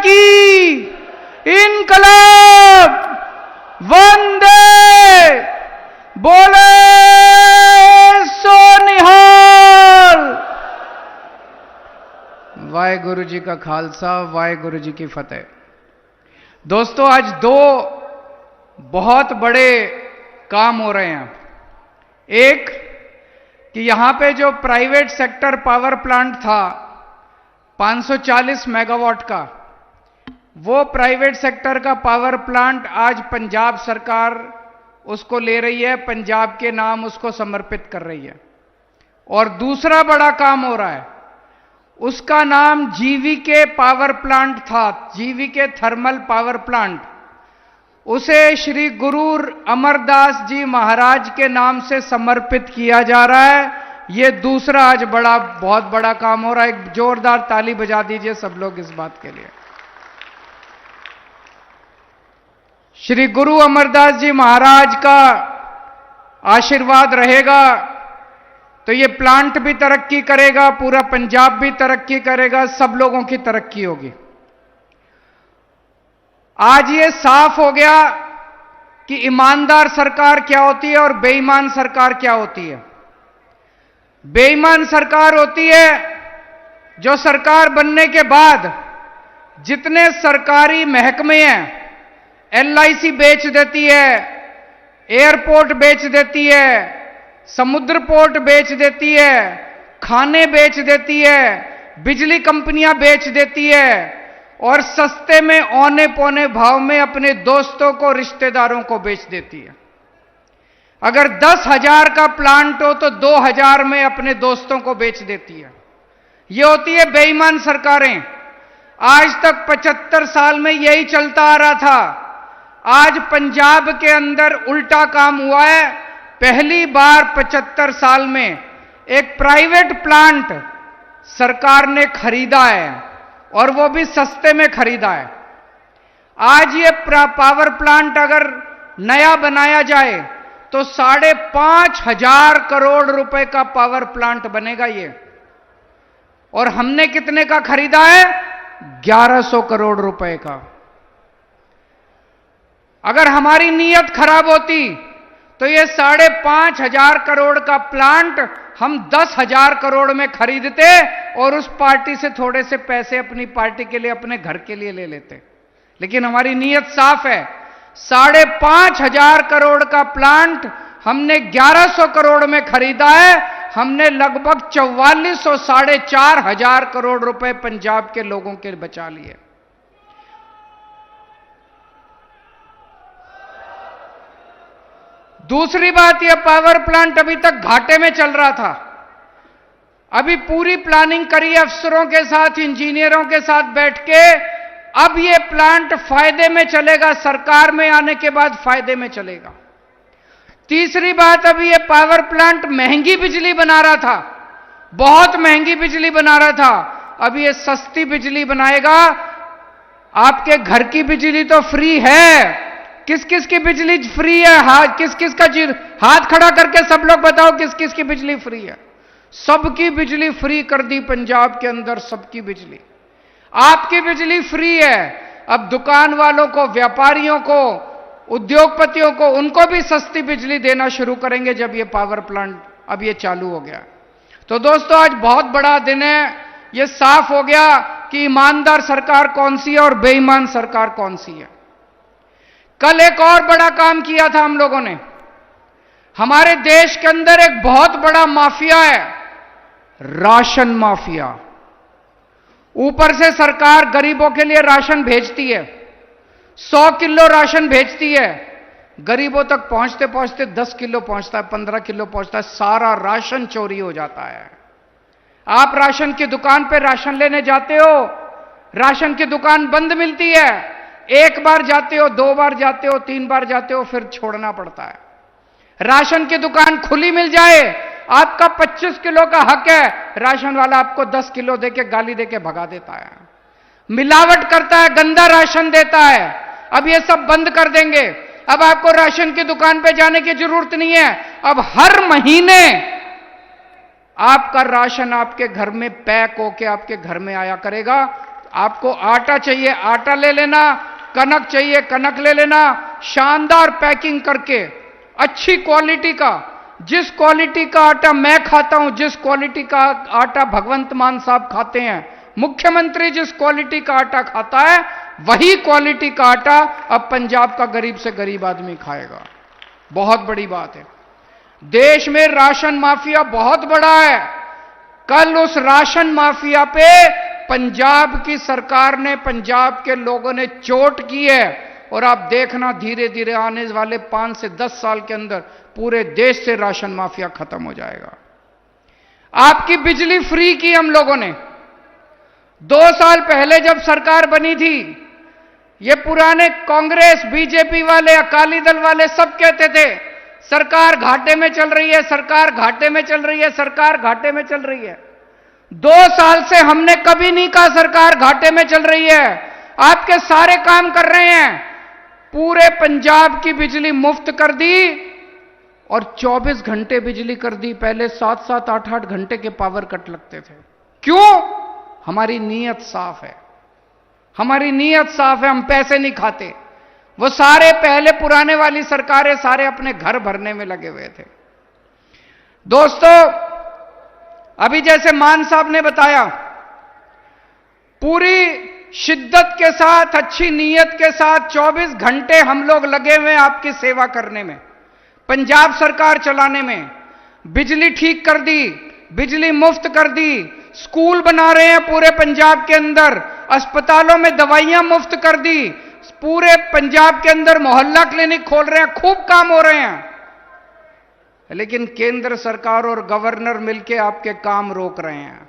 की इनकलाब, वंदे, बोले सो निहाल। वाहेगुरु जी का खालसा, वाहेगुरु जी की फतेह। दोस्तों, आज दो बहुत बड़े काम हो रहे हैं। एक कि यहां पे जो प्राइवेट सेक्टर पावर प्लांट था 540 मेगावाट का, वो प्राइवेट सेक्टर का पावर प्लांट आज पंजाब सरकार उसको ले रही है, पंजाब के नाम उसको समर्पित कर रही है। और दूसरा बड़ा काम हो रहा है, उसका नाम जीवीके पावर प्लांट था, जीवीके थर्मल पावर प्लांट। उसे श्री गुरु अमरदास जी महाराज के नाम से समर्पित किया जा रहा है। ये दूसरा आज बहुत बड़ा काम हो रहा है। एक जोरदार ताली बजा दीजिए सब लोग इस बात के लिए। श्री गुरु अमरदास जी महाराज का आशीर्वाद रहेगा तो ये प्लांट भी तरक्की करेगा, पूरा पंजाब भी तरक्की करेगा, सब लोगों की तरक्की होगी। आज ये साफ हो गया कि ईमानदार सरकार क्या होती है और बेईमान सरकार क्या होती है। बेईमान सरकार होती है जो सरकार बनने के बाद जितने सरकारी महकमे हैं, एलआईसी बेच देती है, एयरपोर्ट बेच देती है, समुद्र पोर्ट बेच देती है, खाने बेच देती है, बिजली कंपनियां बेच देती है और सस्ते में औने पौने भाव में अपने दोस्तों को, रिश्तेदारों को बेच देती है। अगर 10,000 का प्लांट हो तो 2,000 में अपने दोस्तों को बेच देती है। ये होती है बेईमान सरकारें। आज तक 75 साल में यही चलता आ रहा था। आज पंजाब के अंदर उल्टा काम हुआ है। पहली बार 75 साल में एक प्राइवेट प्लांट सरकार ने खरीदा है और वो भी सस्ते में खरीदा है। आज ये पावर प्लांट अगर नया बनाया जाए तो 5,500 करोड़ रुपए का पावर प्लांट बनेगा ये। और हमने कितने का खरीदा है? 1100 करोड़ रुपए का। अगर हमारी नीयत खराब होती तो ये 5,500 करोड़ का प्लांट हम 10,000 करोड़ में खरीदते और उस पार्टी से थोड़े से पैसे अपनी पार्टी के लिए, अपने घर के लिए ले लेते। लेकिन हमारी नीयत साफ है। 5,500 करोड़ का प्लांट हमने 1100 करोड़ में खरीदा है। हमने लगभग 4400, 4,500 करोड़ रुपए पंजाब के लोगों के बचा लिए। दूसरी बात, यह पावर प्लांट अभी तक घाटे में चल रहा था। अभी पूरी प्लानिंग करी अफसरों के साथ, इंजीनियरों के साथ बैठ के, अब यह प्लांट फायदे में चलेगा, सरकार में आने के बाद फायदे में चलेगा। तीसरी बात, अभी यह पावर प्लांट महंगी बिजली बना रहा था, बहुत महंगी बिजली बना रहा था। अब यह सस्ती बिजली बनाएगा। आपके घर की बिजली तो फ्री है। किस किस की बिजली फ्री है? किस किस का हाथ खड़ा करके सब लोग बताओ किस किस की बिजली फ्री है। सबकी बिजली फ्री कर दी पंजाब के अंदर, सबकी बिजली। आपकी बिजली फ्री है। अब दुकान वालों को, व्यापारियों को, उद्योगपतियों को, उनको भी सस्ती बिजली देना शुरू करेंगे जब ये पावर प्लांट अब ये चालू हो गया। तो दोस्तों, आज बहुत बड़ा दिन है। ये साफ हो गया कि ईमानदार सरकार कौन सी है और बेईमान सरकार कौन सी है। कल एक और बड़ा काम किया था हम लोगों ने। हमारे देश के अंदर एक बहुत बड़ा माफिया है, राशन माफिया। ऊपर से सरकार गरीबों के लिए राशन भेजती है, 100 किलो राशन भेजती है। गरीबों तक पहुंचते पहुंचते 10 किलो पहुंचता है, 15 किलो पहुंचता है। सारा राशन चोरी हो जाता है। आप राशन की दुकान पे राशन लेने जाते हो, राशन की दुकान बंद मिलती है। एक बार जाते हो, 2 बार जाते हो, 3 बार जाते हो, फिर छोड़ना पड़ता है। राशन की दुकान खुली मिल जाए, आपका 25 किलो का हक है, राशन वाला आपको 10 किलो देके, गाली देके भगा देता है। मिलावट करता है, गंदा राशन देता है। अब ये सब बंद कर देंगे। अब आपको राशन की दुकान पे जाने की जरूरत नहीं है। अब हर महीने आपका राशन आपके घर में पैक होके आपके घर में आया करेगा। आपको आटा चाहिए आटा ले लेना, कनक चाहिए कनक ले लेना, शानदार पैकिंग करके अच्छी क्वालिटी का, जिस क्वालिटी का आटा मैं खाता हूं, जिस क्वालिटी का आटा भगवंत मान साहब खाते हैं, मुख्यमंत्री जिस क्वालिटी का आटा खाता है, वही क्वालिटी का आटा अब पंजाब का गरीब से गरीब आदमी खाएगा। बहुत बड़ी बात है। देश में राशन माफिया बहुत बड़ा है। कल उस राशन माफिया पे पंजाब की सरकार ने, पंजाब के लोगों ने चोट की है, और आप देखना धीरे धीरे आने वाले 5 से 10 साल के अंदर पूरे देश से राशन माफिया खत्म हो जाएगा। आपकी बिजली फ्री की हम लोगों ने। 2 साल पहले जब सरकार बनी थी, ये पुराने कांग्रेस बीजेपी वाले अकाली दल वाले सब कहते थे सरकार घाटे में चल रही है, सरकार घाटे में चल रही है, सरकार घाटे में चल रही है। 2 साल से हमने कभी नहीं कहा सरकार घाटे में चल रही है। आपके सारे काम कर रहे हैं। पूरे पंजाब की बिजली मुफ्त कर दी और 24 घंटे बिजली कर दी। पहले 7-7, 8-8 घंटे के पावर कट लगते थे। क्यों? हमारी नीयत साफ है। हमारी नीयत साफ है। हम पैसे नहीं खाते। वो सारे पहले पुराने वाली सरकारें सारे अपने घर भरने में लगे हुए थे। दोस्तों, अभी जैसे मान साहब ने बताया, पूरी शिद्दत के साथ, अच्छी नीयत के साथ 24 घंटे हम लोग लगे हुए हैं आपकी सेवा करने में, पंजाब सरकार चलाने में। बिजली ठीक कर दी, बिजली मुफ्त कर दी, स्कूल बना रहे हैं पूरे पंजाब के अंदर, अस्पतालों में दवाइयां मुफ्त कर दी, पूरे पंजाब के अंदर मोहल्ला क्लिनिक खोल रहे हैं, खूब काम हो रहे हैं। लेकिन केंद्र सरकार और गवर्नर मिलकर आपके काम रोक रहे हैं।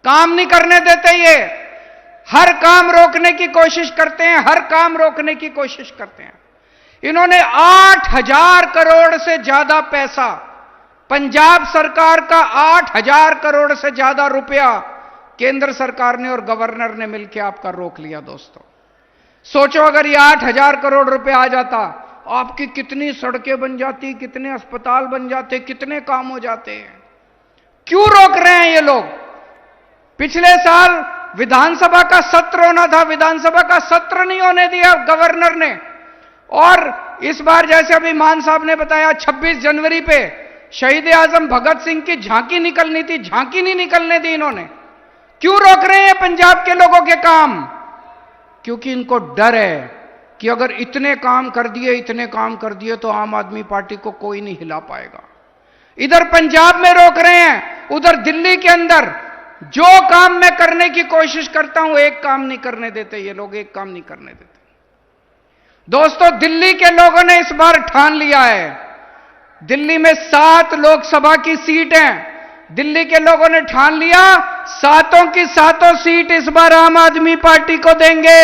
काम नहीं करने देते। ये हर काम रोकने की कोशिश करते हैं, हर काम रोकने की कोशिश करते हैं। इन्होंने 8,000 करोड़ से ज्यादा पैसा, पंजाब सरकार का 8,000 करोड़ से ज्यादा रुपया केंद्र सरकार ने और गवर्नर ने मिलकर आपका रोक लिया। दोस्तों सोचो, अगर ये 8,000 करोड़ रुपया आ जाता, आपकी कितनी सड़कें बन जाती, कितने अस्पताल बन जाते, कितने काम हो जाते हैं। क्यों रोक रहे हैं ये लोग? पिछले साल विधानसभा का सत्र होना था, विधानसभा का सत्र नहीं होने दिया गवर्नर ने। और इस बार जैसे अभी मान साहब ने बताया, 26 जनवरी पे शहीद आजम भगत सिंह की झांकी निकलनी थी, झांकी नहीं निकलने दी इन्होंने। क्यों रोक रहे हैं पंजाब के लोगों के काम? क्योंकि इनको डर है कि अगर इतने काम कर दिए, इतने काम कर दिए तो आम आदमी पार्टी को कोई नहीं हिला पाएगा। इधर पंजाब में रोक रहे हैं, उधर दिल्ली के अंदर जो काम मैं करने की कोशिश करता हूं, एक काम नहीं करने देते ये लोग, एक काम नहीं करने देते। दोस्तों, दिल्ली के लोगों ने इस बार ठान लिया है, दिल्ली में 7 लोकसभा की सीट हैं। दिल्ली के लोगों ने ठान लिया, 7 की 7 सीट इस बार आम आदमी पार्टी को देंगे।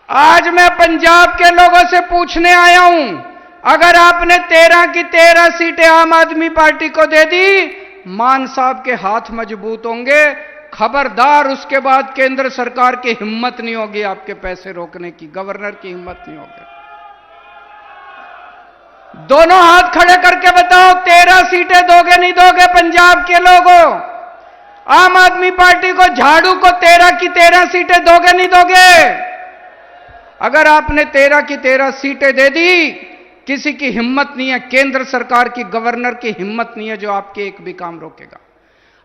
आज मैं पंजाब के लोगों से पूछने आया हूं, अगर आपने 13 की 13 सीटें आम आदमी पार्टी को दे दी, मान साहब के हाथ मजबूत होंगे। खबरदार, उसके बाद केंद्र सरकार की हिम्मत नहीं होगी आपके पैसे रोकने की, गवर्नर की हिम्मत नहीं होगी। दोनों हाथ खड़े करके बताओ, 13 सीटें दोगे नहीं दोगे पंजाब के लोगों? आम आदमी पार्टी को, झाड़ू को 13 की 13 सीटें दोगे नहीं दोगे? अगर आपने 13 की 13 सीटें दे दी, किसी की हिम्मत नहीं है, केंद्र सरकार की, गवर्नर की हिम्मत नहीं है जो आपके एक भी काम रोकेगा।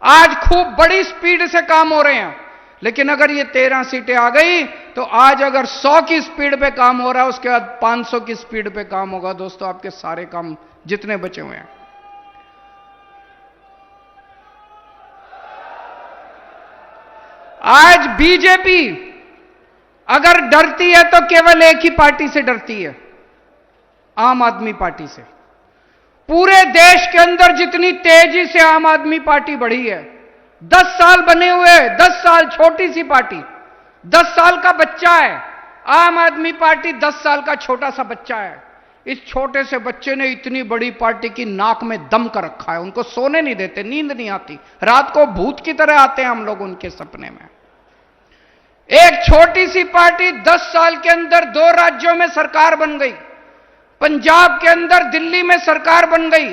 आज खूब बड़ी स्पीड से काम हो रहे हैं, लेकिन अगर ये 13 सीटें आ गई तो आज अगर 100 की स्पीड पे काम हो रहा है, उसके बाद 500 की स्पीड पे काम होगा। दोस्तों, आपके सारे काम जितने बचे हुए हैं। आज बीजेपी अगर डरती है तो केवल एक ही पार्टी से डरती है, आम आदमी पार्टी से। पूरे देश के अंदर जितनी तेजी से आम आदमी पार्टी बढ़ी है, 10 साल बने हुए, 10 साल, छोटी सी पार्टी, 10 साल का बच्चा है आम आदमी पार्टी, 10 साल का छोटा सा बच्चा है। इस छोटे से बच्चे ने इतनी बड़ी पार्टी की नाक में दम कर रखा है। उनको सोने नहीं देते, नींद नहीं आती, रात को भूत की तरह आते हैं हम लोग उनके सपने में। एक छोटी सी पार्टी 10 साल के अंदर 2 राज्यों में सरकार बन गई, पंजाब के अंदर दिल्ली में सरकार बन गई,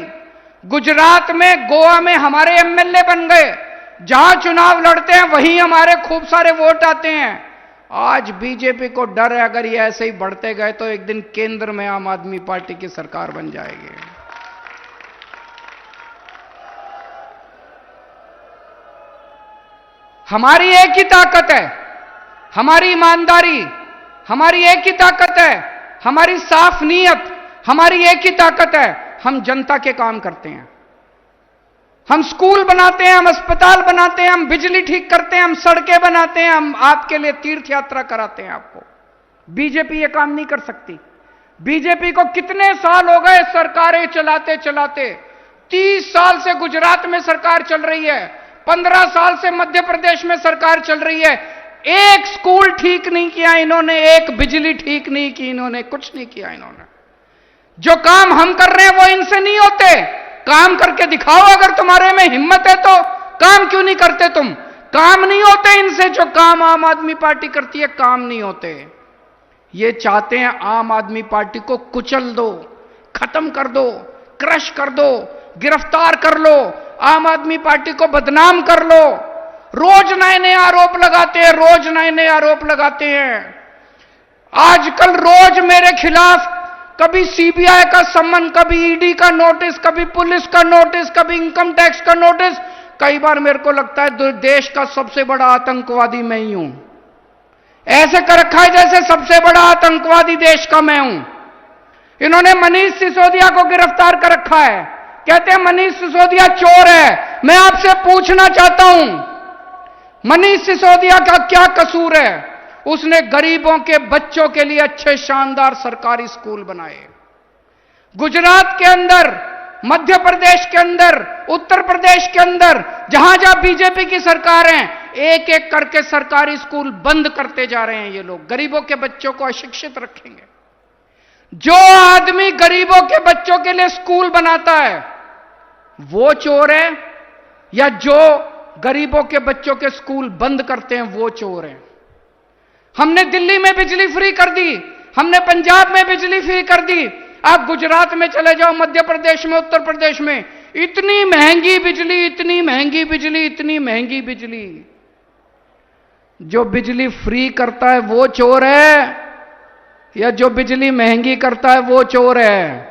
गुजरात में, गोवा में हमारे एमएलए बन गए, जहां चुनाव लड़ते हैं वहीं हमारे खूब सारे वोट आते हैं। आज बीजेपी को डर है, अगर ये ऐसे ही बढ़ते गए तो एक दिन केंद्र में आम आदमी पार्टी की सरकार बन जाएगी। हमारी एक ही ताकत है, हमारी ईमानदारी, हमारी एक ही ताकत है, हमारी साफ नीयत, हमारी एक ही ताकत है। हम जनता के काम करते हैं, हम स्कूल बनाते हैं, हम अस्पताल बनाते हैं, हम बिजली ठीक करते हैं, हम सड़कें बनाते हैं, हम आपके लिए तीर्थ यात्रा कराते हैं आपको। बीजेपी ये काम नहीं कर सकती। बीजेपी को कितने साल हो गए सरकारें चलाते चलाते? 30 साल से गुजरात में सरकार चल रही है, 15 साल से मध्य प्रदेश में सरकार चल रही है। एक स्कूल ठीक नहीं किया इन्होंने, एक बिजली ठीक नहीं की इन्होंने, कुछ नहीं किया इन्होंने। जो काम हम कर रहे हैं वो इनसे नहीं होते। काम करके दिखाओ, अगर तुम्हारे में हिम्मत है तो। काम क्यों नहीं करते तुम? काम नहीं होते इनसे। जो काम आम आदमी पार्टी करती है, काम नहीं होते। ये चाहते हैं आम आदमी पार्टी को कुचल दो, खत्म कर दो, क्रश कर दो, गिरफ्तार कर लो, आम आदमी पार्टी को बदनाम कर लो। रोज नए नए आरोप लगाते हैं, रोज नए नए आरोप लगाते हैं। आजकल रोज मेरे खिलाफ कभी सीबीआई का सम्मन, कभी ईडी का नोटिस, कभी पुलिस का नोटिस, कभी इनकम टैक्स का नोटिस। कई बार मेरे को लगता है देश का सबसे बड़ा आतंकवादी मैं ही हूं। ऐसे कर रखा है जैसे सबसे बड़ा आतंकवादी देश का मैं हूं। इन्होंने मनीष सिसोदिया को गिरफ्तार कर रखा है, कहते हैं मनीष सिसोदिया चोर है। मैं आपसे पूछना चाहता हूं, मनीष सिसोदिया का क्या कसूर है? उसने गरीबों के बच्चों के लिए अच्छे शानदार सरकारी स्कूल बनाए। गुजरात के अंदर, मध्य प्रदेश के अंदर, उत्तर प्रदेश के अंदर, जहां जहां बीजेपी की सरकार है, एक एक करके सरकारी स्कूल बंद करते जा रहे हैं। ये लोग गरीबों के बच्चों को अशिक्षित रखेंगे। जो आदमी गरीबों के बच्चों के लिए स्कूल बनाता है वो चोर है, या जो गरीबों के बच्चों के स्कूल बंद करते हैं वो चोर है? हमने दिल्ली में बिजली फ्री कर दी, हमने पंजाब में बिजली फ्री कर दी। आप गुजरात में चले जाओ, मध्य प्रदेश में, उत्तर प्रदेश में, इतनी महंगी बिजली, इतनी महंगी बिजली, इतनी महंगी बिजली। जो बिजली फ्री करता है वो चोर है, या जो बिजली महंगी करता है वो चोर है?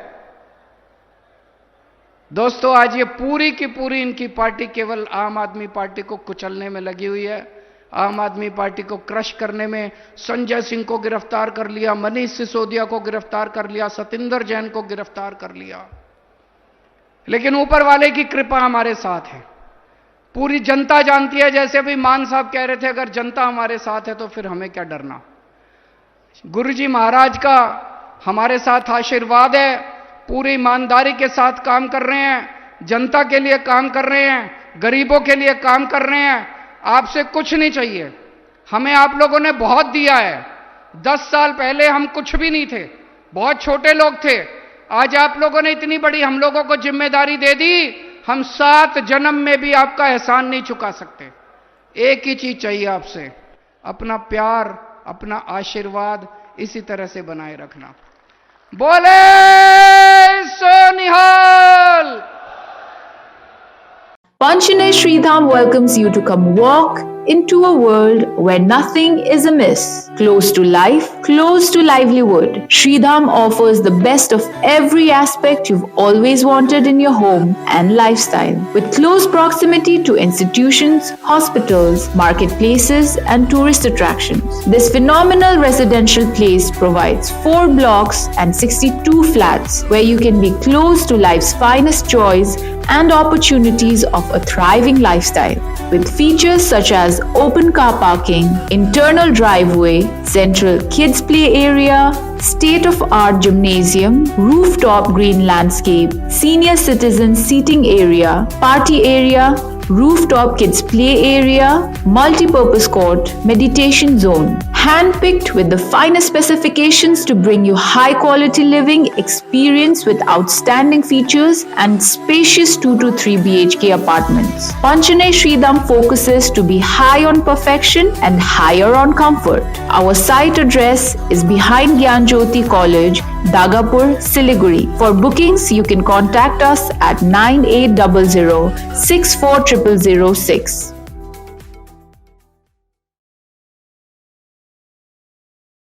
दोस्तों, आज ये पूरी की पूरी इनकी पार्टी केवल आम आदमी पार्टी को कुचलने में लगी हुई है, आम आदमी पार्टी को क्रश करने में। संजय सिंह को गिरफ्तार कर लिया, मनीष सिसोदिया को गिरफ्तार कर लिया, सतिंदर जैन को गिरफ्तार कर लिया। लेकिन ऊपर वाले की कृपा हमारे साथ है। पूरी जनता जानती है, जैसे अभी मान साहब कह रहे थे, अगर जनता हमारे साथ है तो फिर हमें क्या डरना। गुरुजी महाराज का हमारे साथ आशीर्वाद है, पूरी ईमानदारी के साथ काम कर रहे हैं, जनता के लिए काम कर रहे हैं, गरीबों के लिए काम कर रहे हैं। आपसे कुछ नहीं चाहिए, हमें आप लोगों ने बहुत दिया है। 10 साल पहले हम कुछ भी नहीं थे, बहुत छोटे लोग थे। आज आप लोगों ने इतनी बड़ी हम लोगों को जिम्मेदारी दे दी, हम 7 जन्म में भी आपका एहसान नहीं चुका सकते। एक ही चीज चाहिए आपसे, अपना प्यार, अपना आशीर्वाद इसी तरह से बनाए रखना। बोले सोनिहाल। Panchanay Sridham welcomes you to come walk into a world where nothing is amiss. Close to life, close to livelihood. Sridham offers the best of every aspect you've always wanted in your home and lifestyle. With close proximity to institutions, hospitals, marketplaces, and tourist attractions. This phenomenal residential place provides 4 blocks and 62 flats where you can be close to life's finest joys and opportunities of a thriving lifestyle. With features such as open car parking, internal driveway, central kids play area, state-of-art gymnasium, rooftop green landscape, senior citizen seating area, party area, rooftop kids play area, multi-purpose court, meditation zone. Handpicked with the finest specifications to bring you high quality living experience with outstanding features and spacious 2 to 3 BHK apartments. Panchanay Sridham focuses to be high on perfection and higher on comfort. Our site address is behind Gyan Jyoti College, Dagapur, Siliguri. For bookings, you can contact us at 9800 64006.